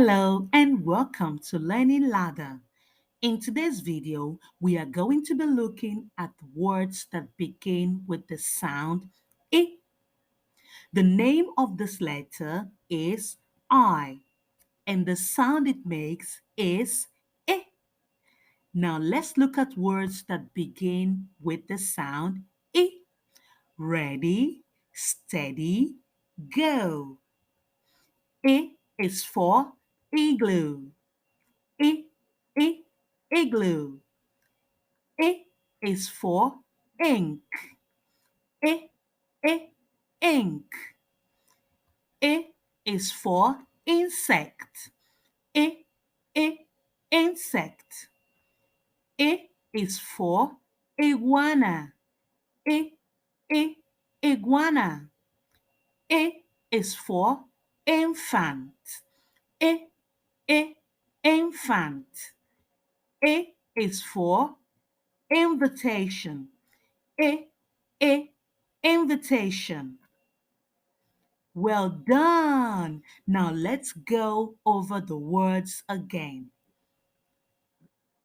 Hello and welcome to Learning Ladder. In today's video, we are going to be looking at words that begin with the sound I. The name of this letter is I, and the sound it makes is I. Now let's look at words that begin with the sound I. Ready, steady, go. I is for igloo. I, I, igloo. I is for ink. I, I, ink. I is for insect. I, I, insect. I is for iguana. I, I, iguana. I is for infant. I, I, infant. I is for invitation. I, I, invitation. Well done. Now let's go over the words again.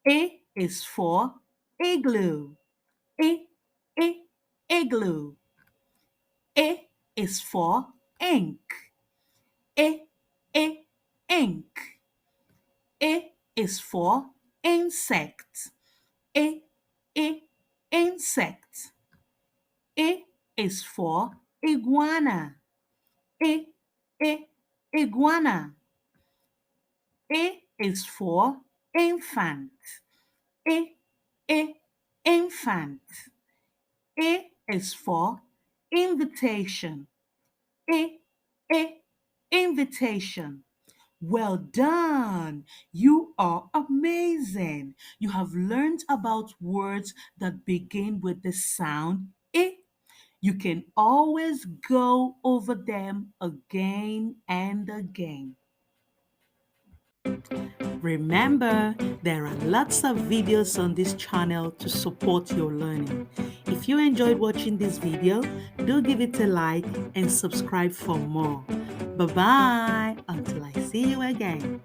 I is for igloo. I, I, igloo. I is for ink. I, I, ink. I is for insect. I, I, insect. I is for iguana. I, I, iguana. A is for infant. A, A, infant. A is for invitation. A, A, invitation. Well done! You are amazing! You have learned about words that begin with the sound I. You can always go over them again and again. Remember, there are lots of videos on this channel to support your learning. If you enjoyed watching this video, do give it a like and subscribe for more. Bye bye until I see you again.